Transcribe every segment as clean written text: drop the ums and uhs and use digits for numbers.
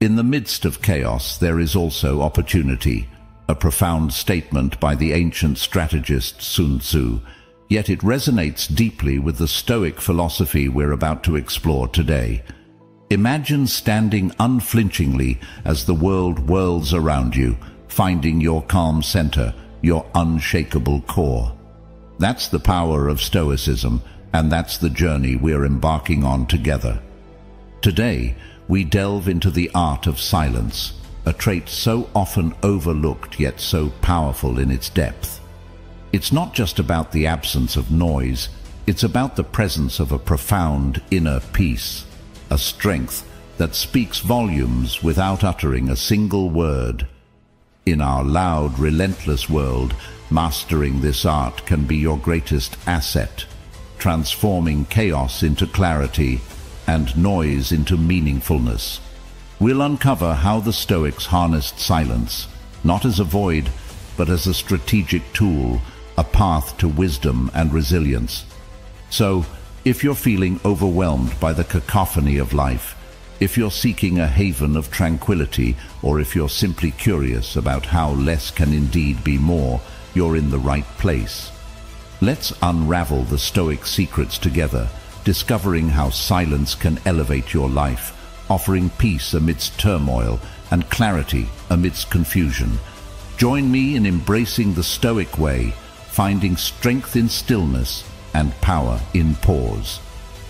In the midst of chaos, there is also opportunity, a profound statement by the ancient strategist Sun Tzu, yet it resonates deeply with the Stoic philosophy we're about to explore today. Imagine standing unflinchingly as the world whirls around you, finding your calm center, your unshakable core. That's the power of Stoicism, and that's the journey we're embarking on together. Today, we delve into the art of silence, a trait so often overlooked yet so powerful in its depth. It's not just about the absence of noise, it's about the presence of a profound inner peace, a strength that speaks volumes without uttering a single word. In our loud, relentless world, mastering this art can be your greatest asset, transforming chaos into clarity and noise into meaningfulness. We'll uncover how the Stoics harnessed silence, not as a void, but as a strategic tool, a path to wisdom and resilience. So, if you're feeling overwhelmed by the cacophony of life, if you're seeking a haven of tranquility, or if you're simply curious about how less can indeed be more, you're in the right place. Let's unravel the Stoic secrets together, discovering how silence can elevate your life, offering peace amidst turmoil and clarity amidst confusion. Join me in embracing the Stoic way, finding strength in stillness and power in pause.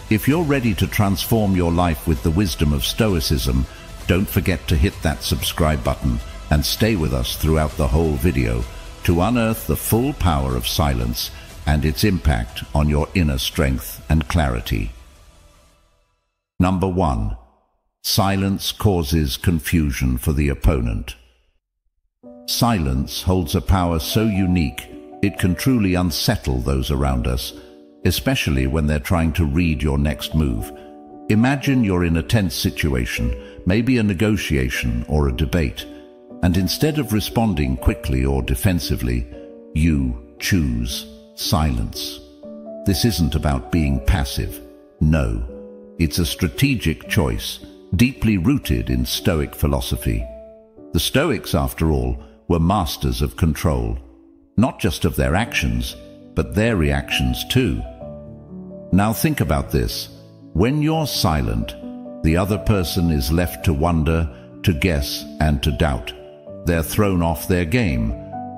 If you're ready to transform your life with the wisdom of Stoicism, don't forget to hit that subscribe button and stay with us throughout the whole video to unearth the full power of silence and its impact on your inner strength and clarity. Number 1. Silence causes confusion for the opponent. Silence holds a power so unique, it can truly unsettle those around us, especially when they're trying to read your next move. Imagine you're in a tense situation, maybe a negotiation or a debate, and instead of responding quickly or defensively, you choose silence. This isn't about being passive. No, it's a strategic choice, deeply rooted in Stoic philosophy. The Stoics, after all, were masters of control, not just of their actions, but their reactions too. Now think about this. When you're silent, the other person is left to wonder, to guess, and to doubt. They're thrown off their game.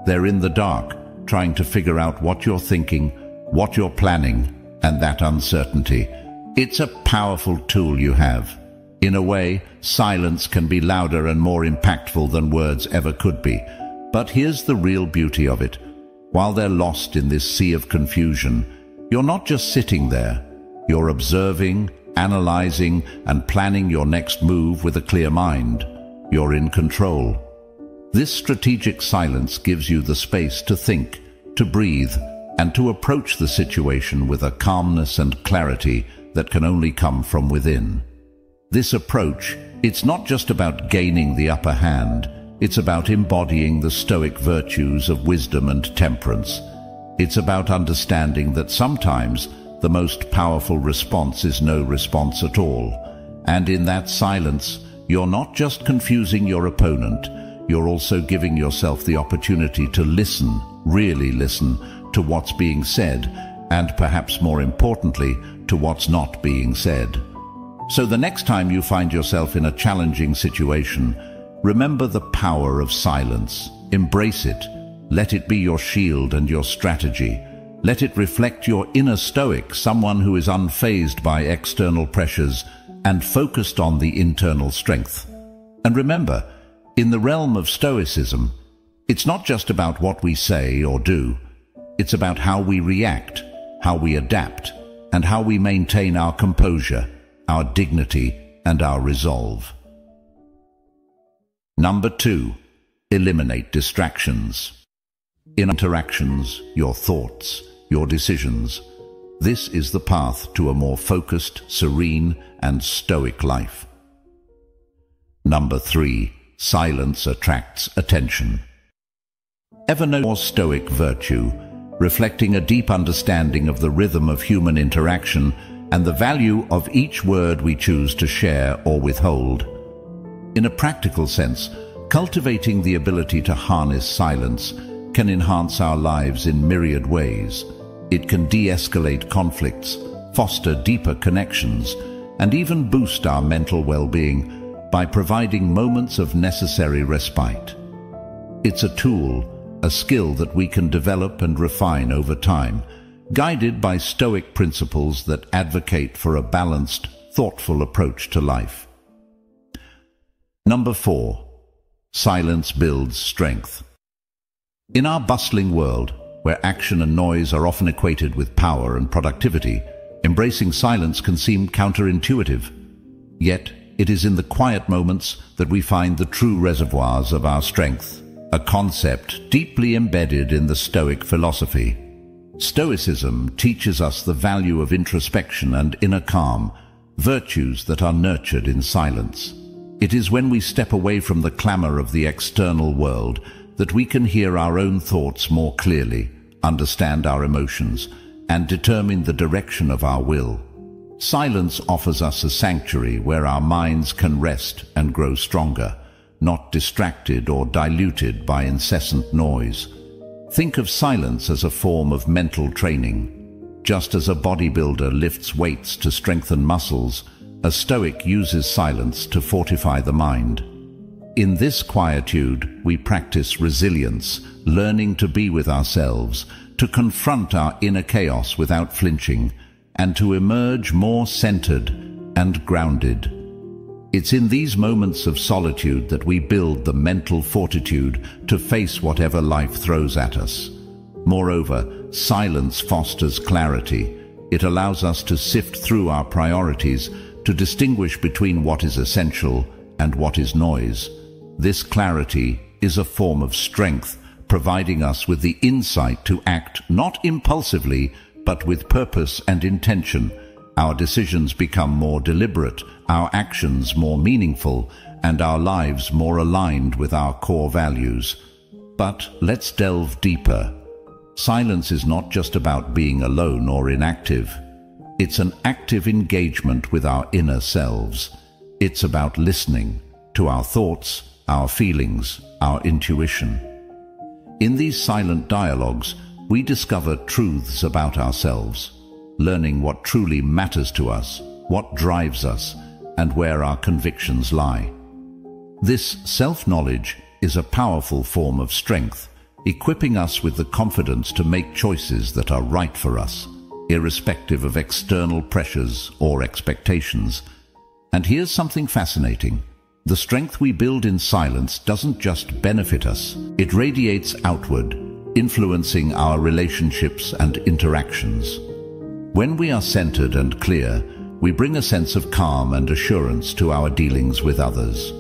They're in the dark, trying to figure out what you're thinking, what you're planning, and that uncertainty. It's a powerful tool you have. In a way, silence can be louder and more impactful than words ever could be. But here's the real beauty of it. While they're lost in this sea of confusion, you're not just sitting there. You're observing, analyzing, and planning your next move with a clear mind. You're in control. This strategic silence gives you the space to think, to breathe, and to approach the situation with a calmness and clarity that can only come from within. This approach, it's not just about gaining the upper hand, it's about embodying the Stoic virtues of wisdom and temperance. It's about understanding that sometimes the most powerful response is no response at all. And in that silence, you're not just confusing your opponent, you're also giving yourself the opportunity to listen, really listen, to what's being said, and perhaps more importantly, to what's not being said. So the next time you find yourself in a challenging situation, remember the power of silence. Embrace it. Let it be your shield and your strategy. Let it reflect your inner Stoic, someone who is unfazed by external pressures and focused on the internal strength. And remember, in the realm of Stoicism, it's not just about what we say or do. It's about how we react, how we adapt, and how we maintain our composure, our dignity, and our resolve. Number 2, eliminate distractions. In interactions, your thoughts, your decisions, this is the path to a more focused, serene, and Stoic life. Number 3, silence attracts attention. Ever know more Stoic virtue, reflecting a deep understanding of the rhythm of human interaction and the value of each word we choose to share or withhold? In a practical sense, cultivating the ability to harness silence can enhance our lives in myriad ways. It can de-escalate conflicts, foster deeper connections, and even boost our mental well-being by providing moments of necessary respite. It's a tool, a skill that we can develop and refine over time, guided by Stoic principles that advocate for a balanced, thoughtful approach to life. Number 4. Silence builds strength. In our bustling world, where action and noise are often equated with power and productivity, embracing silence can seem counterintuitive. Yet, it is in the quiet moments that we find the true reservoirs of our strength, a concept deeply embedded in the Stoic philosophy. Stoicism teaches us the value of introspection and inner calm, virtues that are nurtured in silence. It is when we step away from the clamor of the external world that we can hear our own thoughts more clearly, understand our emotions, and determine the direction of our will. Silence offers us a sanctuary where our minds can rest and grow stronger, not distracted or diluted by incessant noise. Think of silence as a form of mental training. Just as a bodybuilder lifts weights to strengthen muscles, a Stoic uses silence to fortify the mind. In this quietude, we practice resilience, learning to be with ourselves, to confront our inner chaos without flinching, and to emerge more centered and grounded. It's in these moments of solitude that we build the mental fortitude to face whatever life throws at us. Moreover, silence fosters clarity. It allows us to sift through our priorities, to distinguish between what is essential and what is noise. This clarity is a form of strength, providing us with the insight to act not impulsively, but with purpose and intention. Our decisions become more deliberate, our actions more meaningful, and our lives more aligned with our core values. But let's delve deeper. Silence is not just about being alone or inactive. It's an active engagement with our inner selves. It's about listening to our thoughts, our feelings, our intuition. In these silent dialogues, we discover truths about ourselves, learning what truly matters to us, what drives us, and where our convictions lie. This self-knowledge is a powerful form of strength, equipping us with the confidence to make choices that are right for us, irrespective of external pressures or expectations. And here's something fascinating. The strength we build in silence doesn't just benefit us, it radiates outward, influencing our relationships and interactions. When we are centered and clear, we bring a sense of calm and assurance to our dealings with others.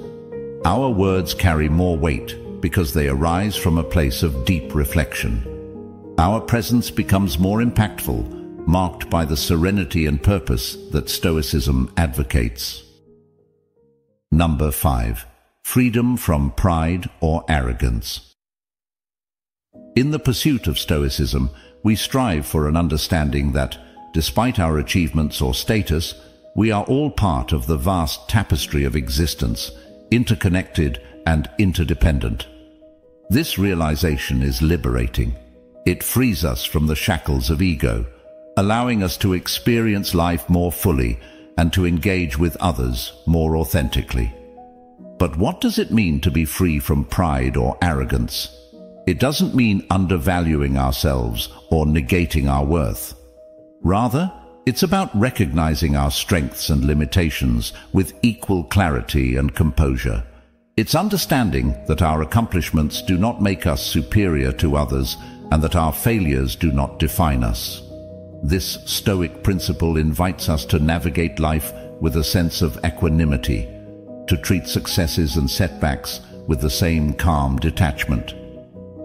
Our words carry more weight because they arise from a place of deep reflection. Our presence becomes more impactful, marked by the serenity and purpose that Stoicism advocates. Number 5. Freedom from pride or arrogance. In the pursuit of Stoicism, we strive for an understanding that, despite our achievements or status, we are all part of the vast tapestry of existence, interconnected and interdependent. This realization is liberating. It frees us from the shackles of ego, allowing us to experience life more fully and to engage with others more authentically. But what does it mean to be free from pride or arrogance? It doesn't mean undervaluing ourselves or negating our worth. Rather, it's about recognizing our strengths and limitations with equal clarity and composure. It's understanding that our accomplishments do not make us superior to others and that our failures do not define us. This Stoic principle invites us to navigate life with a sense of equanimity, to treat successes and setbacks with the same calm detachment.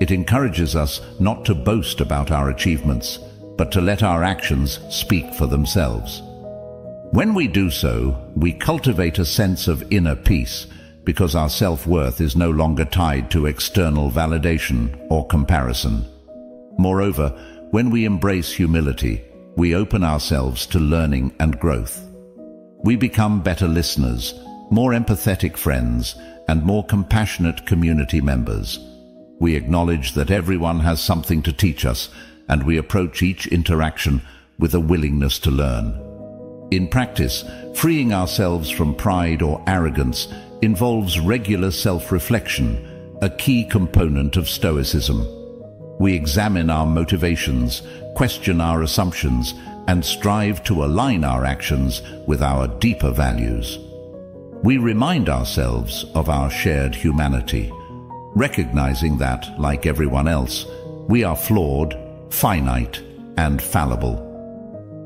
It encourages us not to boast about our achievements, but to let our actions speak for themselves. When we do so, we cultivate a sense of inner peace, because our self-worth is no longer tied to external validation or comparison. Moreover, when we embrace humility, we open ourselves to learning and growth. We become better listeners, more empathetic friends, and more compassionate community members. We acknowledge that everyone has something to teach us, and we approach each interaction with a willingness to learn. In practice, freeing ourselves from pride or arrogance involves regular self-reflection, a key component of Stoicism. We examine our motivations, question our assumptions, and strive to align our actions with our deeper values. We remind ourselves of our shared humanity, recognizing that, like everyone else, we are flawed, finite, and fallible.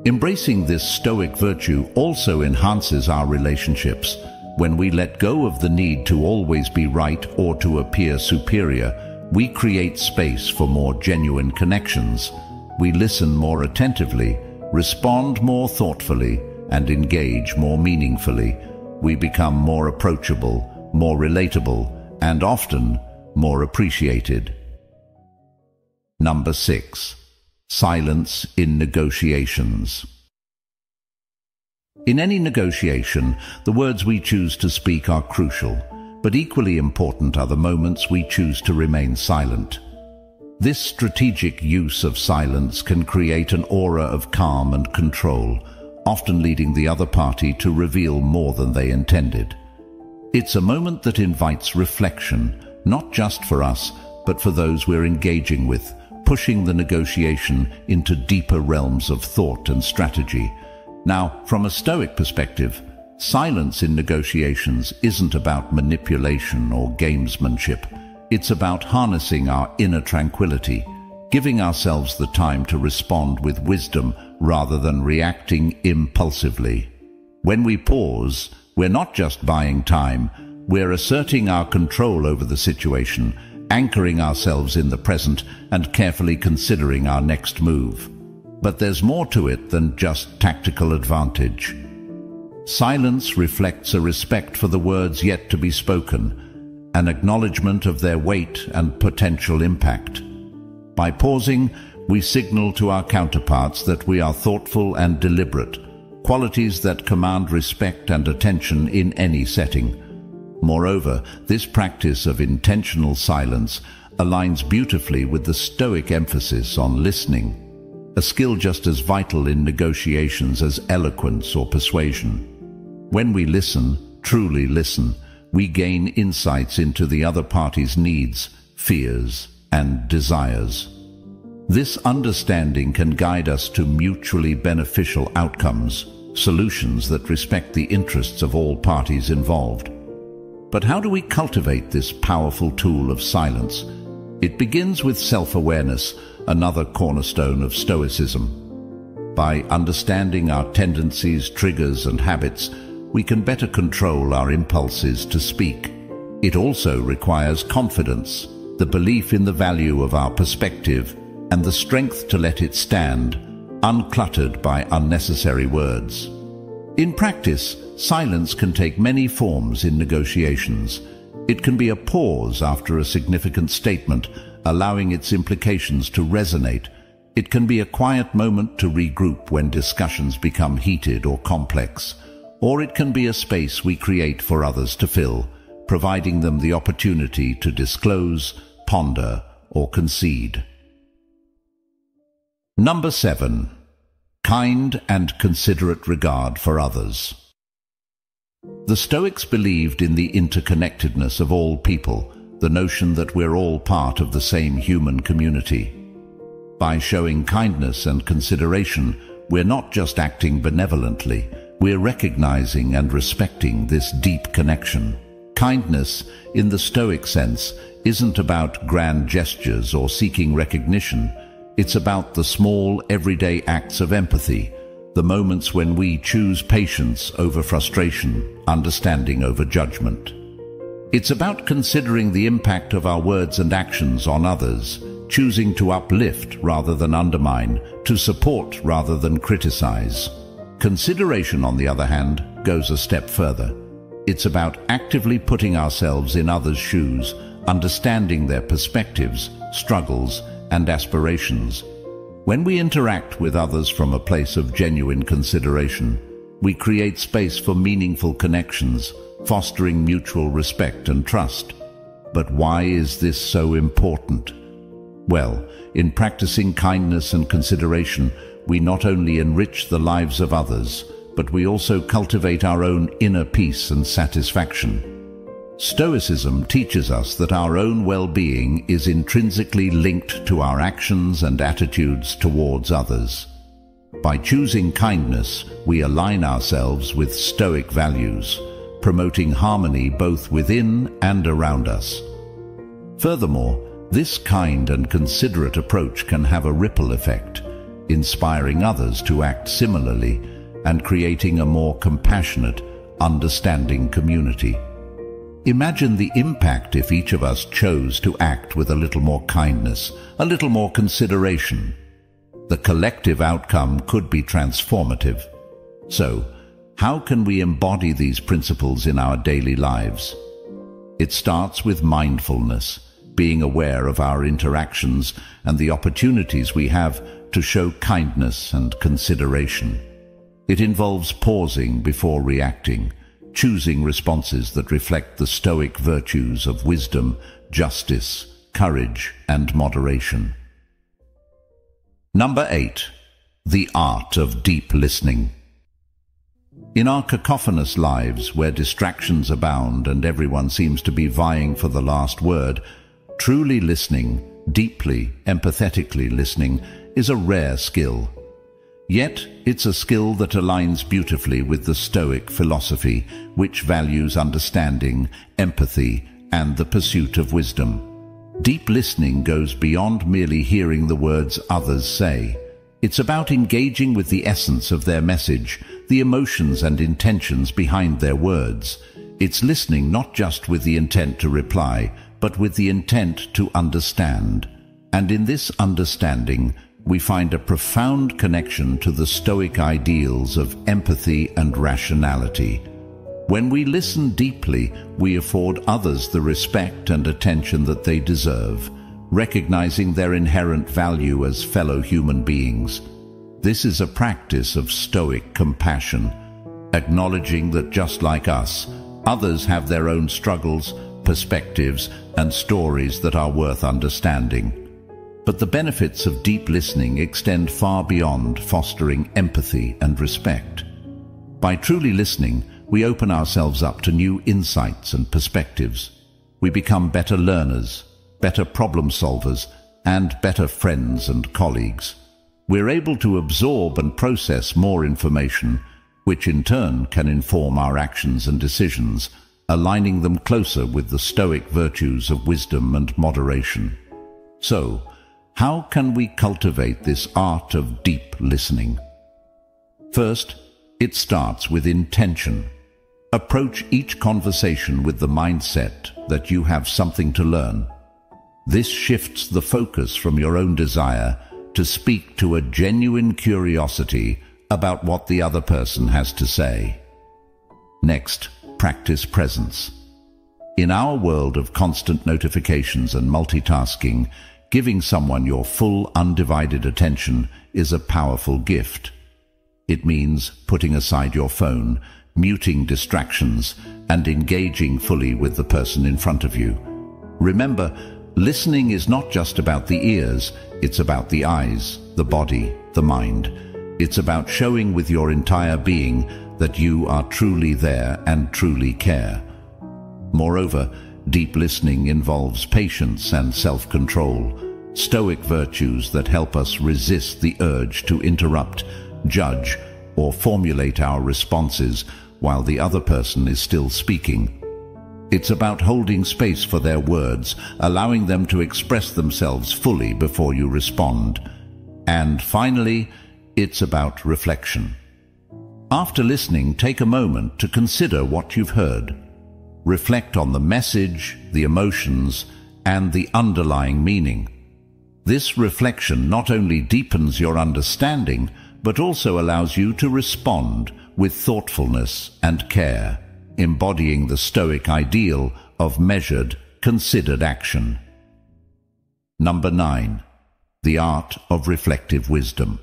Embracing this Stoic virtue also enhances our relationships. When we let go of the need to always be right or to appear superior, we create space for more genuine connections. We listen more attentively, respond more thoughtfully, and engage more meaningfully. We become more approachable, more relatable, and often more appreciated. Number 6. Silence in negotiations. In any negotiation, the words we choose to speak are crucial, but equally important are the moments we choose to remain silent. This strategic use of silence can create an aura of calm and control, often leading the other party to reveal more than they intended. It's a moment that invites reflection, not just for us, but for those we're engaging with, pushing the negotiation into deeper realms of thought and strategy. Now, from a Stoic perspective, silence in negotiations isn't about manipulation or gamesmanship. It's about harnessing our inner tranquility, giving ourselves the time to respond with wisdom rather than reacting impulsively. When we pause, we're not just buying time, we're asserting our control over the situation, anchoring ourselves in the present and carefully considering our next move. But there's more to it than just tactical advantage. Silence reflects a respect for the words yet to be spoken, an acknowledgement of their weight and potential impact. By pausing, we signal to our counterparts that we are thoughtful and deliberate, qualities that command respect and attention in any setting. Moreover, this practice of intentional silence aligns beautifully with the Stoic emphasis on listening, a skill just as vital in negotiations as eloquence or persuasion. When we listen, truly listen, we gain insights into the other party's needs, fears, and desires. This understanding can guide us to mutually beneficial outcomes, solutions that respect the interests of all parties involved. But how do we cultivate this powerful tool of silence? It begins with self-awareness, another cornerstone of Stoicism. By understanding our tendencies, triggers, and habits, we can better control our impulses to speak. It also requires confidence, the belief in the value of our perspective, and the strength to let it stand, uncluttered by unnecessary words. In practice, silence can take many forms in negotiations. It can be a pause after a significant statement, allowing its implications to resonate. It can be a quiet moment to regroup when discussions become heated or complex. Or it can be a space we create for others to fill, providing them the opportunity to disclose, ponder, or concede. Number 7. Kind and considerate regard for others. The Stoics believed in the interconnectedness of all people, the notion that we're all part of the same human community. By showing kindness and consideration, we're not just acting benevolently, we're recognizing and respecting this deep connection. Kindness, in the Stoic sense, isn't about grand gestures or seeking recognition. It's about the small, everyday acts of empathy, the moments when we choose patience over frustration, understanding over judgment. It's about considering the impact of our words and actions on others, choosing to uplift rather than undermine, to support rather than criticize. Consideration, on the other hand, goes a step further. It's about actively putting ourselves in others' shoes, understanding their perspectives, struggles, and aspirations. When we interact with others from a place of genuine consideration, we create space for meaningful connections, fostering mutual respect and trust. But why is this so important? Well, in practicing kindness and consideration, we not only enrich the lives of others, but we also cultivate our own inner peace and satisfaction. Stoicism teaches us that our own well-being is intrinsically linked to our actions and attitudes towards others. By choosing kindness, we align ourselves with Stoic values, promoting harmony both within and around us. Furthermore, this kind and considerate approach can have a ripple effect, inspiring others to act similarly and creating a more compassionate, understanding community. Imagine the impact if each of us chose to act with a little more kindness, a little more consideration. The collective outcome could be transformative. So, how can we embody these principles in our daily lives? It starts with mindfulness, being aware of our interactions and the opportunities we have to show kindness and consideration. It involves pausing before reacting, choosing responses that reflect the Stoic virtues of wisdom, justice, courage, and moderation. Number 8. The art of deep listening. In our cacophonous lives, where distractions abound and everyone seems to be vying for the last word, truly listening, deeply, empathetically listening, is a rare skill. Yet, it's a skill that aligns beautifully with the Stoic philosophy, which values understanding, empathy, and the pursuit of wisdom. Deep listening goes beyond merely hearing the words others say. It's about engaging with the essence of their message, the emotions and intentions behind their words. It's listening not just with the intent to reply, but with the intent to understand. And in this understanding, we find a profound connection to the Stoic ideals of empathy and rationality. When we listen deeply, we afford others the respect and attention that they deserve, recognizing their inherent value as fellow human beings. This is a practice of Stoic compassion, acknowledging that just like us, others have their own struggles, perspectives, and stories that are worth understanding. But the benefits of deep listening extend far beyond fostering empathy and respect. By truly listening, we open ourselves up to new insights and perspectives. We become better learners, better problem solvers, and better friends and colleagues. We're able to absorb and process more information, which in turn can inform our actions and decisions, aligning them closer with the Stoic virtues of wisdom and moderation. So, how can we cultivate this art of deep listening? First, it starts with intention. Approach each conversation with the mindset that you have something to learn. This shifts the focus from your own desire to speak to a genuine curiosity about what the other person has to say. Next, practice presence. In our world of constant notifications and multitasking, giving someone your full, undivided attention is a powerful gift. It means putting aside your phone, muting distractions, and engaging fully with the person in front of you. Remember, listening is not just about the ears, it's about the eyes, the body, the mind. It's about showing with your entire being that you are truly there and truly care. Moreover, deep listening involves patience and self-control, Stoic virtues that help us resist the urge to interrupt, judge, or formulate our responses while the other person is still speaking. It's about holding space for their words, allowing them to express themselves fully before you respond. And finally, it's about reflection. After listening, take a moment to consider what you've heard. Reflect on the message, the emotions, and the underlying meaning. This reflection not only deepens your understanding, but also allows you to respond with thoughtfulness and care, embodying the Stoic ideal of measured, considered action. Number 9. The art of reflective wisdom.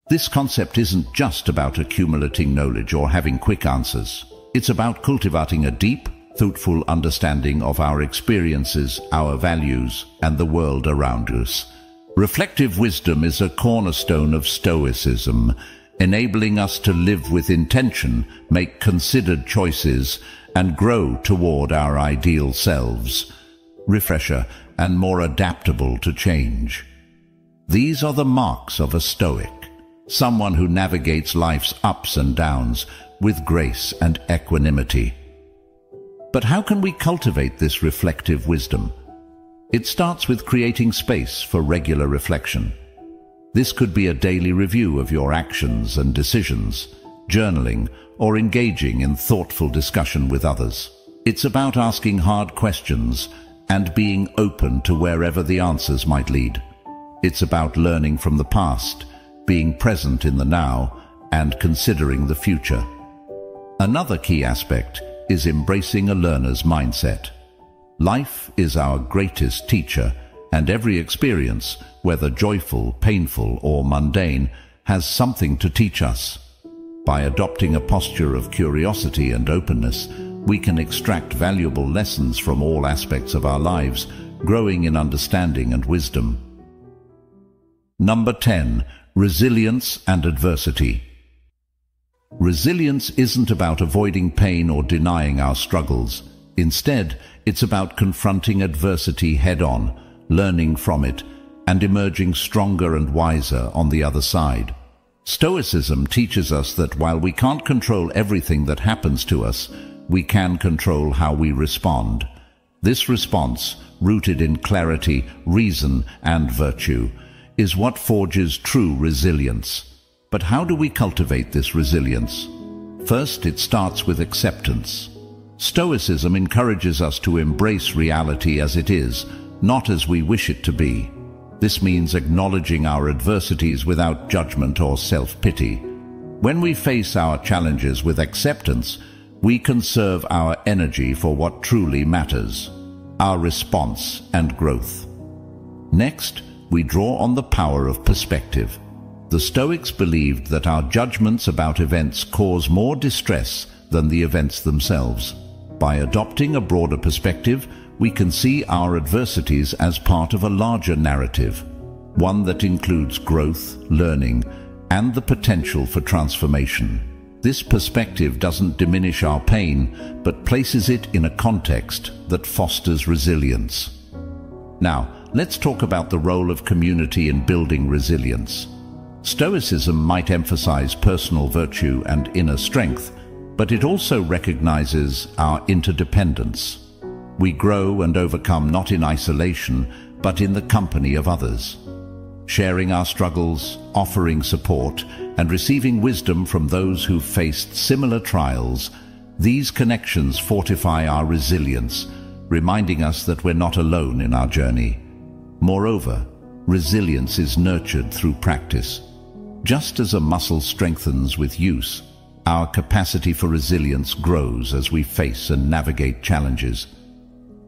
This concept isn't just about accumulating knowledge or having quick answers. It's about cultivating a deep, thoughtful understanding of our experiences, our values, and the world around us. Reflective wisdom is a cornerstone of Stoicism, enabling us to live with intention, make considered choices, and grow toward our ideal selves, refresher and more adaptable to change. These are the marks of a Stoic, someone who navigates life's ups and downs with grace and equanimity. But how can we cultivate this reflective wisdom? It starts with creating space for regular reflection. This could be a daily review of your actions and decisions, journaling, or engaging in thoughtful discussion with others. It's about asking hard questions and being open to wherever the answers might lead. It's about learning from the past, being present in the now, and considering the future. Another key aspect is embracing a learner's mindset. Life is our greatest teacher, and every experience, whether joyful, painful, or mundane, has something to teach us. By adopting a posture of curiosity and openness, we can extract valuable lessons from all aspects of our lives, growing in understanding and wisdom. Number 10. Resilience and adversity. Resilience isn't about avoiding pain or denying our struggles. Instead, it's about confronting adversity head-on, learning from it, and emerging stronger and wiser on the other side. Stoicism teaches us that while we can't control everything that happens to us, we can control how we respond. This response, rooted in clarity, reason, and virtue, is what forges true resilience. But how do we cultivate this resilience? First, it starts with acceptance. Stoicism encourages us to embrace reality as it is, not as we wish it to be. This means acknowledging our adversities without judgment or self-pity. When we face our challenges with acceptance, we conserve our energy for what truly matters, our response and growth. Next, we draw on the power of perspective. The Stoics believed that our judgments about events cause more distress than the events themselves. By adopting a broader perspective, we can see our adversities as part of a larger narrative, one that includes growth, learning, and the potential for transformation. This perspective doesn't diminish our pain, but places it in a context that fosters resilience. Now, let's talk about the role of community in building resilience. Stoicism might emphasize personal virtue and inner strength, but it also recognizes our interdependence. We grow and overcome not in isolation, but in the company of others. Sharing our struggles, offering support, and receiving wisdom from those who've faced similar trials, these connections fortify our resilience, reminding us that we're not alone in our journey. Moreover, resilience is nurtured through practice. Just as a muscle strengthens with use, our capacity for resilience grows as we face and navigate challenges.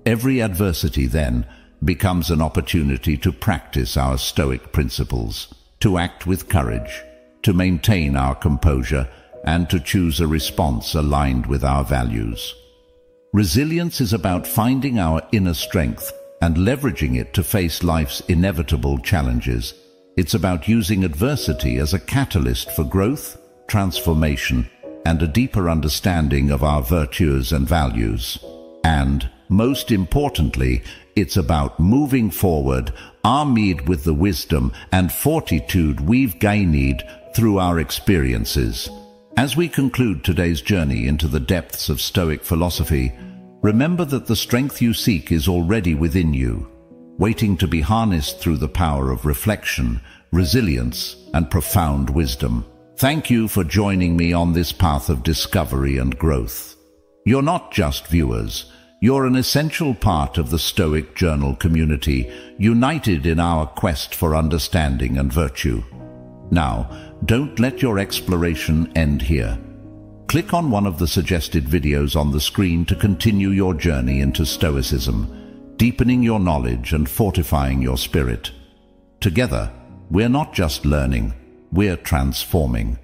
Every adversity, then, becomes an opportunity to practice our Stoic principles, to act with courage, to maintain our composure, and to choose a response aligned with our values. Resilience is about finding our inner strength and leveraging it to face life's inevitable challenges. It's about using adversity as a catalyst for growth, transformation, and a deeper understanding of our virtues and values. And, most importantly, it's about moving forward, armed with the wisdom and fortitude we've gained through our experiences. As we conclude today's journey into the depths of Stoic philosophy, remember that the strength you seek is already within you, waiting to be harnessed through the power of reflection, resilience, and profound wisdom. Thank you for joining me on this path of discovery and growth. You're not just viewers. You're an essential part of the Stoic Journal community, united in our quest for understanding and virtue. Now, don't let your exploration end here. Click on one of the suggested videos on the screen to continue your journey into Stoicism, deepening your knowledge and fortifying your spirit. Together, we're not just learning, we're transforming.